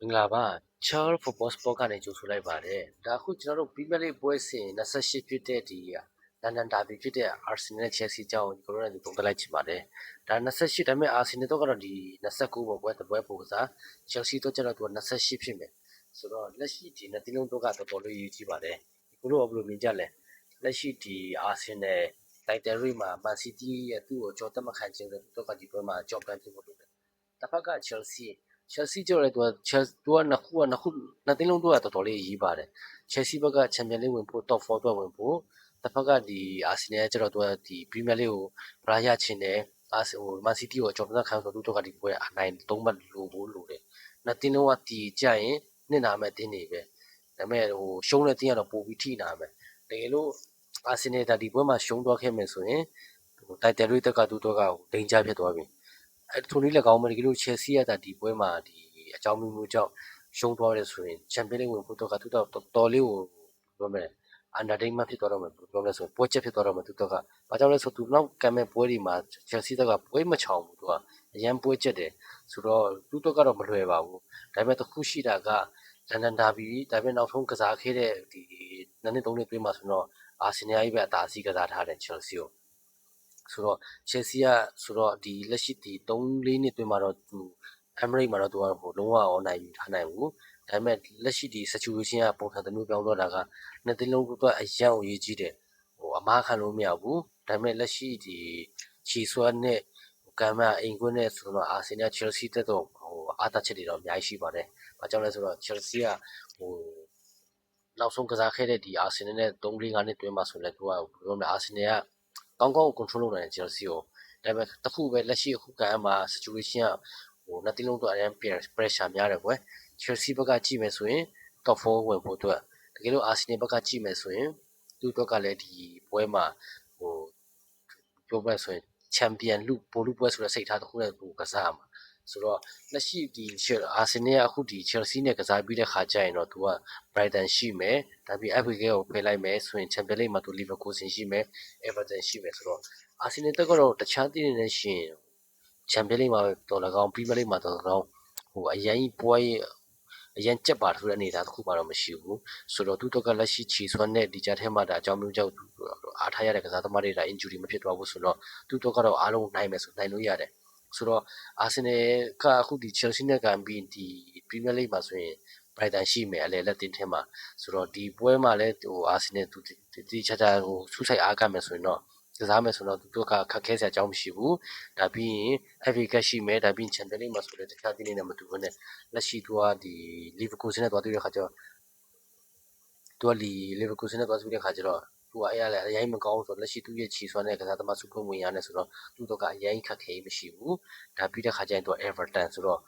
မင်္ဂလာပါ Charles Football Sport ကနေကြိုဆိုလိုက်ပါတယ်ဒါအခုကျွန်တော်တို့ Premier League ပွဲစဉ်28ဖြစ်တဲ့ဒီလန်ဒန်ဒါဘီဖြစ်တဲ့ Arsenal နဲ့ Chelsea ကြောင်းကိုကျွန်တော်တို့ပုံသတ်လိုက်ချင်ပါတယ်ဒါ28ဒါပေမဲ့ Arsenal တော့ကတော့ဒီ29ပေါ့ကွယ်တပွဲပုံစား Chelsea တော့ကျတော့သူက28ဖြစ်မယ်ဆိုတော့လက်ရှိဒီနှစ်တင်းလုံးတော့ကတော့တော်တော်လေးရည်ကြီးပါတယ်ဒီကိုတော့ဘယ်လိုမြင်ကြလဲလက်ရှိဒီ Arsenal တိုက်တယ်ရီမှာ Man City ရဲ့သူ့ကိုကြော်တက်မခံခြင်းတော့ကဒီပွဲမှာကြော်ကန်ဖြစ်ဖို့လုပ်တယ်တစ်ဖက်က Chelsea ကြော်လဲသူကနှစ်တင်းလုံးတော့တော်တော်လေးရေးပါတယ် Chelsea ဘက်က Champions League ဝင်ဖို့ Top 4တော့ဝင်ဖို့တစ်ဖက်ကဒီ Arsenal ကျတော့သူကဒီ Premier League ကိုဗလာရချင်တယ်Man City ကိုကြော်တက်ခံဆိုသူတို့ကဒီပွဲအနိုင်3မှတ်လိုဖို့လိုတယ်နှစ်တင်းလုံးကတီကြရင်နှစ်နာမဲ့တင်းနေပဲဒါပေမဲ့ရှုံးတဲ့တင်းကတော့ပိုပြီးထိနာမယ်တကယ်လို့ Arsenal ဒါဒီပွဲမှာရှုံးသွားခဲ့မယ်ဆိုရင်တိုက်တယ်ရီတက်ကသူတို့ကဒိန်ချဖြစ်သွားပြီထိုနည်းလည်းကောင်းမယ်တကယ်လို့ Chelsea ကဒါဒီပွဲမှာဒီအကြောင်းမျိုးကြောင့်ရှုံးသွားတယ်ဆိုရင် Champions League ဝင်ဖို့တော့ကသူတော့တော်လေးကိုပြောမယ် undertaking ဖြစ်သွားတော့မယ်ပြောလဲဆိုပွဲချက်ဖြစ်သွားတော့မယ်သူတော့ကဘာကြောင့်လဲဆိုသူနောက်ကံမဲ့ပွဲတွေမှာ Chelsea တော့ကပွဲမချောင်ဘူးသူကအရန်ပွဲချက်တယ်ဆိုတော့သူတော့ကတော့မလွယ်ပါဘူးဒါပေမဲ့တစ်ခုရှိတာကလန်ဒန်ဒါဘီဒါပေမဲ့နောက်ဆုံးကစားခဲ့တဲ့ဒီနှစ်3နှစ်တွင်းမှာဆိုတော့ Arsenal ကြီးပဲအသာစီးကစားထားတယ် Chelsea ကိုဆိုတော့ Chelsea ကဆိုတော့ဒီလက်ရှိဒီ3-4နှစ်တွင်းမှာတော့သူ Emirates မှာတော့သူကလုံးဝအောင်နိုင်ယူထားနိုင်ဘူးဒါပေမဲ့လက်ရှိဒီ situation ကပုံစံတစ်မျိုးပြောင်းသွားတာကနှစ်သိန်းလုံးတော့အရန်ကိုရေးကြည့်တယ်အမားခံလို့မရဘူးဒါပေမဲ့လက်ရှိဒီချီဆွဲနဲ့ကမ်းမအိမ်ကွင်းနဲ့ဆိုတော့ Arsenal Chelsea တက်တော့အားသာချက်တွေတော့အများကြီးရှိပါတယ်။ဘာကြောင့်လဲဆိုတော့ Chelsea ကနောက်ဆုံးကစားခဲ့တဲ့ဒီ Arsenal နဲ့3-4-5နှစ်တွင်းမှာဆိုလဲသူကဘယ်လိုလဲ Arsenal ကကောင်းကောင်း control လုပ်နိုင်တယ် Chelsea ကိုဒါပေမဲ့တခုပဲလက်ရှိအခုကမ်းမှာ situation ကနှစ်သိန်းလုံးတော့အရင် pressure များတယ်ကွယ် Chelsea ဘက်ကကြည့်မယ်ဆိုရင် top 4ဝင်ဖို့အတွက်တကယ်လို့ Arsenal ဘက်ကကြည့်မယ်ဆိုရင်သူ့အတွက်ကလည်းဒီပွဲမှာပြောမယ်ဆိုရင် Champion ပိုလူပွဲဆိုတဲ့စိတ်ထားတစ်ခုနဲ့ကစားမှာဆိုတော့လက်ရှိဒီ Arsenal ကအခုဒီ Chelsea နဲ့ကစားပြီးတဲ့ခါကျရင်တော့သူက Brighton ရှိမယ်ဒါပြီး FA ကိုဖယ်လိုက်မယ်ဆိုရင် Champions League မှာသူ Liverpool ရှိမယ် Everton ရှိမယ်ဆိုတော့ Arsenal တက်ကတော့တခြားတည်နေရှင် Champions League မှာတော်လကောင် Premier League မှာတော်လကောင်အရင်ပွဲအရင်ကြက်ပါဆိုတဲ့အနေအထားတစ်ခုမှတော့မရှိဘူးဆိုတော့သူတို့ကလက်ရှိချီဆွမ်းတဲ့ဒီကြားထဲမှာဒါအကြောင်းမျိုးကြောင့်အားထားရတဲ့ကစားသမားတွေဒါ injury မဖြစ်သွားဘူးဆိုတော့သူတို့ကတော့အားလုံးနိုင်မယ်ဆိုနိုင်လို့ရတယ်ဆိုတော့ Arsenal ကအခုဒီ Chelsea နဲ့ကန်ပြီးဒီ Premier League မှာဆိုရင် Brighton ရှိမယ်အလဲလက်တင်ထဲမှာဆိုတော့ဒီပွဲမှာလည်းArsenal ဒီချာဆူဆိုင်အားကမယ်ဆိုရင်တော့ကစားမယ်ဆိုတော့သူတို့ကခက်ခဲစရာအကြောင်းမရှိဘူးဒါပြီးရင် FA ကရှိမယ်ဒါပြီးရင် Champions League မှာဆိုလည်းတခြားတင်းနေနဲ့မတူဘဲနဲ့လက်ရှိသူကဒီ Liverpool နဲ့တွားတွေ့တဲ့ခါကျတော့သူကLiverpool နဲ့တွားတွေ့တဲ့ခါကျတော့သူကအဲ့ရလေအရင်မကောင်းဆိုတော့လက်ရှိသူရဲ့ချီဆွမ်းတဲ့ကစားသမားစုပုံဝင်ရနေဆိုတော့သူတို့ကအရင်ခက်ခဲမရှိဘူးဒါပြီးတဲ့ခါကျရင်သူက Everton ဆိုတော့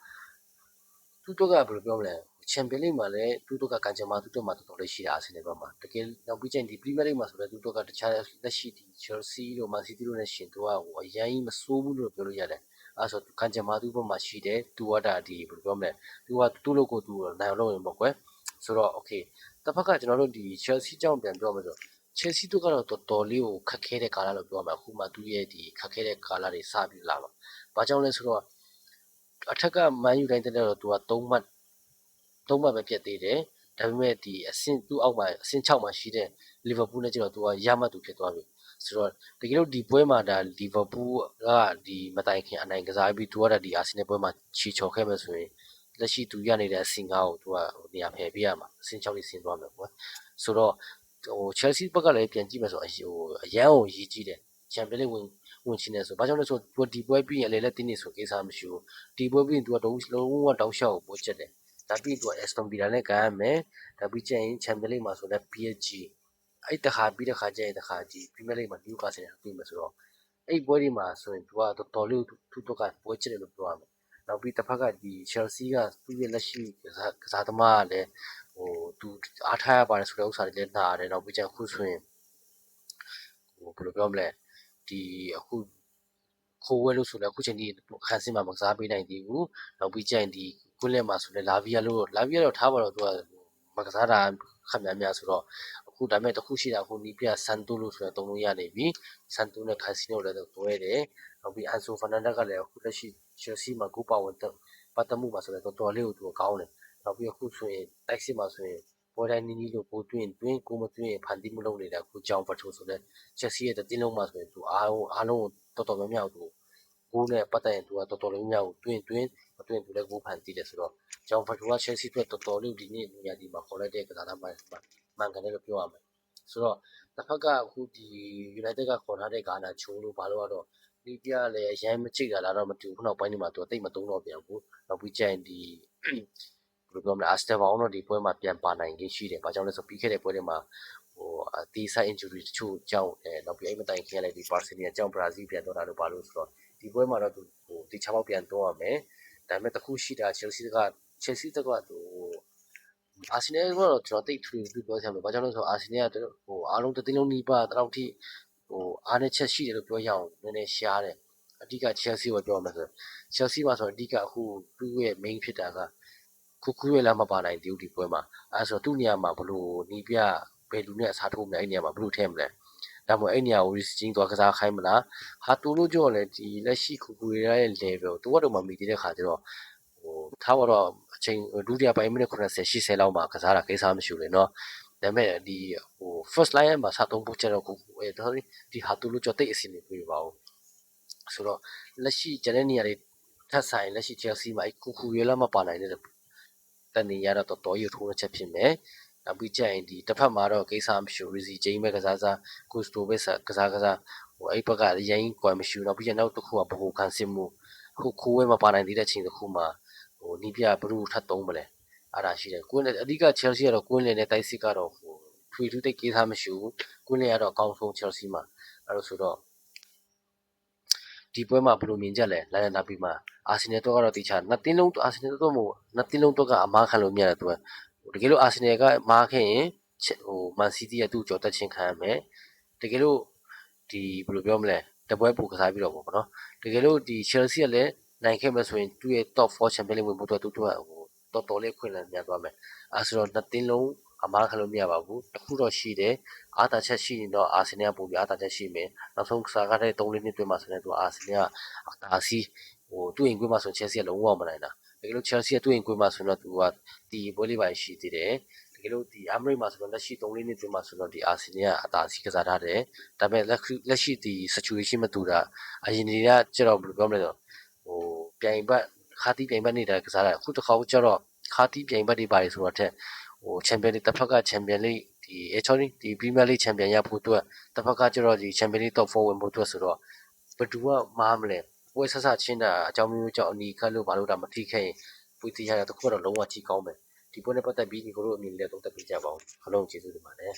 သူတို့ကဘယ်လိုပြောမလဲ Champions League မှာလည်းသူတို့ကကန်ချမာသူတို့မှာတော်တော်လေးရှိတာ Arsenal ဘက်မှာတကယ်နောက်ပြီးကျရင်ဒီ Premier League မှာဆိုလည်းသူတို့ကတခြားလက်ရှိဒီ Chelsea တို့ Man City တို့နဲ့ရှင်သူကအရင်မစိုးဘူးလို့ပြောလို့ရတယ်အဲ့ဆိုကန်ချမာသူ့ဘက်မှာရှိတယ်သူကဒါဒီဘယ်လိုပြောမလဲသူကသူ့လိုကိုသူနိုင်အောင်လုပ်ရင်ပေါ့ကွယ်ဆိုတော့ okay တစ်ဖက်ကကျွန်တော်တို့ဒီ Chelsea ကြောင့်ပြန်ပြောမယ်ဆိုတော့ Chelsea တို့ကတော့တော်တော်လေးကိုခက်ခဲတဲ့ကာလလို့ပြောမှာအခုမှသူ့ရဲ့ဒီခက်ခဲတဲ့ကာလတွေစပြီးလာမှာဘာကြောင့်လဲဆိုတော့အထက်က Man U တိုင်းတက်တော့သူက3မှတ်ပဲပြတ်သေးတယ်ဒါပေမဲ့ဒီအဆင့်သူ့အောက်မှာအဆင့်6မှာရှိတဲ့ Liverpool နဲ့ကျတော့သူကရမှတ်သူဖြစ်သွားပြီဆိုတော့တကယ်လို့ဒီပွဲမှာဒါ Liverpool ကဒီမတိုင်ခင်အနိုင်ကစားပြီးသူကဒါဒီ Arsenal ပွဲမှာချီချော်ခဲ့မယ်ဆိုရင်လက်ရှိသူရနေတဲ့အဆင့်9ကိုသူကနေရာဖယ်ပေးရမှာအဆင့်6လေးဆင်းသွားမယ်ကွာဆိုတော့Chelsea ဘက်ကလည်းပြန်ကြည့်မယ်ဆိုအရန်ကိုရည်ကြီးတယ် Champions League ဝင်ချင်တယ်ဆိုဘာကြောင့်လဲဆိုသူဒီပွဲပြီးရင်အလေလက်တင်းနေဆိုကိစ္စမရှိဘူးဒီပွဲပြီးရင်သူကလုံးဝတောင်းလျှောက်ကိုပို့ချက်တယ်ဒါပြီးသူက Aston Villa နဲ့ကန်ရမယ်ဒါပြီးကျရင် Champions League မှာဆိုလည်း PSG အဲ့တခါပြီးတဲ့ခါကျရင်တခါဒီ Premier League မှာ Newcastle နဲ့တွေ့မယ်ဆိုတော့အဲ့ပွဲဒီမှာဆိုရင်သူကတော်တော်လေးသူတို့ကပွဲချက်တယ်လို့ပြောရမယ်နောက်ပြီးတစ်ဖက်ကဒီ Chelsea ကသူ့ရဲ့လက်ရှိကစားသမားကလည်းသူအားထားရပါတယ်ဆိုတဲ့ဥစ္စာတွေလည်းနားရတယ်နောက်ပြီးကျအခုဆိုရင်ဘယ်လိုပြောမလဲဒီအခုခိုးဝဲလို့ဆိုလည်းအခုချိန်ဒီခန်းစင်းမှာမကစားပေးနိုင်သေးဘူးနောက်ပြီးကျရင်ဒီကွင်းလက်မှာဆိုလည်းလာဗီယာတော့ထားပါတော့သူကမကစားတာခက်များဆိုတော့အခုဒါမဲ့တခုရှိတာအခုနီးပြဆန်တိုလို့ဆိုတဲ့တုံးလို့ရနေပြီဆန်တိုနဲ့ခါစီနိုလည်းတွဲတယ်နောက်ပြီးအန်ဆိုဖာနန်ဒက်ကလည်းအခုလက်ရှိ Chelsea မှာဂိုးပါဝင်ပတ်သက်မှုမှာဆိုလည်းတော်တော်လေးကိုသူကောင်းတယ် နောက်ပြီးအခုဆိုရင်တိုက်စစ်မှာဆိုရင်ပွဲတိုင်းနီးနီးလို့ကိုတွင်းကိုမတွင်းဖန်တီးမလုပ်နေတာအခုကြောင်ဖတ်ထိုးဆိုတဲ့ချက်စီရဲ့တင်းလုံးမှာဆိုရင်သူအားလုံးတော်တော်များများသူကိုနဲ့ပတ်သက်ရင်သူကတော်တော်လေးများကိုတွင်းမတွင်းသူလည်းကိုဖန်တီးတယ်ဆိုတော့ကြောင်ဖတ်ထိုးကချက်စီအတွက်တော်တော်လေးဒီနေ့နေရာဒီမှာခေါ်လိုက်တဲ့ကစားသမားမှန်ကန်တယ်လို့ပြောရမယ်ဆိုတော့တစ်ဖက်ကအခုဒီ United ကခေါ်ထားတဲ့ဂါနာချိုးလို့ဘာလို့ကတော့ဒီပြလည်းအရင်မချိတ်တာလားတော့မတူခုနောက်ပိုင်းဒီမှာသူတိတ်မသုံးတော့ပြန်ဘူးနောက်ပြီးကျရင်ဒီဘယ်လိုပြောမလဲအာစတယ်ဘောင်းတော့ဒီပွဲမှာပြန်ပါနိုင်ခြင်းရှိတယ်ဘာကြောင့်လဲဆိုပြီးခဲ့တဲ့ပွဲတွေမှာဟိုဒီ side injury တချို့ကြောင့်နောက်ပြီးအဲ့မတိုင်ခင်လည်းဒီ Barcelona ကြောင့် Brazil ပြန်တော့တာလို့ဘာလို့ဆိုတော့ဒီပွဲမှာတော့သူဟိုဒီချောင်းပြန်တော့ရမယ်ဒါပေမဲ့တခုရှိတာ Chelsea ကသူအာဆင်နယ်ကတော့ကျွန်တော်တိတ်ထူထူပြောချင်တယ်ဘာကြောင့်လဲဆိုတော့အာဆင်နယ်ကဟိုအားလုံးတသိန်းလုံးနီးပါးတလောက်ထိဟိုအားနဲ့ချက်ရှိတယ်လို့ပြောရအောင်နည်းနည်းရှားတယ်အဓိက Chelsea ကိုပြောမှာဆို Chelsea မှာဆိုအဓိကအခုသူ့ရဲ့ main ဖြစ်တာကခုရလာမပါနိုင်သေးဘူးဒီပွဲမှာအဲဆိုသူ့နေရာမှာဘလို့နီးပြဘယ်လူနဲ့အစားထိုးမလဲအဲ့နေရာမှာဘလို့ထည့်မလဲဒါမှမဟုတ်အဲ့နေရာကို risking သွားကစားခိုင်းမလားဟာတူလို့ကြောလဲဒီလက်ရှိခုရရဲ့ level သူကတော့မမီသေးတဲ့ခါကျတော့ဟိုထားတော့အချိန်ဒုတိယပိုင်းမိနစ်80 80လောက်မှာကစားတာကိစ္စမရှိဘူးလေနော်ဒါပေမဲ့ဒီဟို first line မှာစသုံးဖို့ကျတော့ဒီဟာတူလို့ကြောတိတ်အစီအနေပြေပါဦးဆိုတော့လက်ရှိကျန်တဲ့နေရာတွေထပ်ဆိုင်လက်ရှိ Chelsea မှာခုရလာမပါနိုင်တဲ့တနေရတော့တော်တော်ကြီးထိုးရချက်ဖြစ်မယ်နောက်ပြီးကျရင်ဒီတစ်ဖက်မှာတော့ကိစ္စမရှိဘူး Rizzi ချင်းပဲကစားကိုစတိုပဲကစားဟိုအဲ့ဘက်ကအရင်ကွာမရှိဘူးနောက်ပြီးနောက်တစ်ခုကဘိုကန်စစ်မှုခုခိုးဝဲမပါနိုင်သေးတဲ့ချိန်တစ်ခုမှာဟိုနီးပြဘလူးထပ်သုံးမလဲအဲ့ဒါရှိတယ်ကွင်းအဓိက Chelsea ကတော့ကွင်းလည်နဲ့တိုက်စစ်ကတော့ဟိုထွေထူးတိတ်ကိစ္စမရှိဘူးကွင်းလည်ကတော့အကောင်းဆုံး Chelsea မှာအဲ့လိုဆိုတော့ဒီပွဲမှာဘယ်လိုမြင်ကြလဲလိုင်နာဘီမှာအာဆင်နယ်တော့ကတော့တခြားနှစ်တင်းလုံးအာဆင်နယ်တော့မဟုတ်နှစ်တင်းလုံးတော့ကအမားခံလို့မြရတယ်သူကတကယ်လို့အာဆင်နယ်ကမားခဲ့ရင်ဟိုမန်စီးတီးရဲ့သူ့ကြော်တက်ချင်းခံရမယ်တကယ်လို့ဒီဘယ်လိုပြောမလဲတပွဲပူကစားပြီးတော့ပေါ့နော်တကယ်လို့ဒီ Chelsea ကလည်းနိုင်ခဲ့မှဆိုရင်သူ့ရဲ့ top 4 champion ဝင်ဖို့သူကဟိုတော်တော်လေးခွင့်လန်းများသွားမယ်အဲဆိုတော့နှစ်တင်းလုံးအမားခံလို့မရပါဘူးတခုတော့ရှိတယ်အားတာချက်ရှိရင်တော့အာဆင်နယ်ပုံပြီးအားတာချက်ရှိမယ်နောက်ဆုံးကစားခဲ့တဲ့3-4နှစ်တွင်းမှာဆိုရင်သူအာဆင်နယ်ကအတားစီဟိုသူ့ရင်ကွင်းမှာဆို Chelsea ကလုံးဝမနိုင်တာတကယ်လို့ Chelsea ကသူ့ရင်ကွင်းမှာဆိုတော့သူကဒီပွဲလေးပိုင်းရှိသေးတယ်တကယ်လို့ဒီ Emirates မှာဆိုတော့လက်ရှိ3-4နှစ်တွင်းမှာဆိုတော့ဒီအာဆင်နယ်ကအတားစီကစားထားတယ်ဒါပေမဲ့လက်ရှိဒီ situation မတူတာအရင်တွေကကျတော့ဘယ်လိုပြောမလဲဆိုဟိုပြိုင်ဘက်ခါတီးပြိုင်ဘက်နေတာကစားတာအခုတစ်ခါကျတော့ခါတီးပြိုင်ဘက်တွေပါတယ်ဆိုတော့တဲ့ဟို Champion League တစ်ဖက်က Champion League ဒီ sorry ဒီ Premier League Champion ရဖို့အတွက်တစ်ဖက်ကကျတော့ဒီ Champion League Top 4ဝင်ဖို့အတွက်ဆိုတော့ဘယ်သူကမားမလဲပွဲဆဆချင်းတာအကြောင်းမျိုးကြောင့်အနီခတ်လို့ဘာလို့ဒါမထိခဲ့ရင်ပွေတီရတာတခုတော့လုံးဝကြည့်ကောင်းမယ်ဒီပွဲနဲ့ပတ်သက်ပြီးဒီကိုတို့အမြင်လေးသုံးသပ်ပြကြပါဦးအားလုံးကျေးဇူးတင်ပါတယ်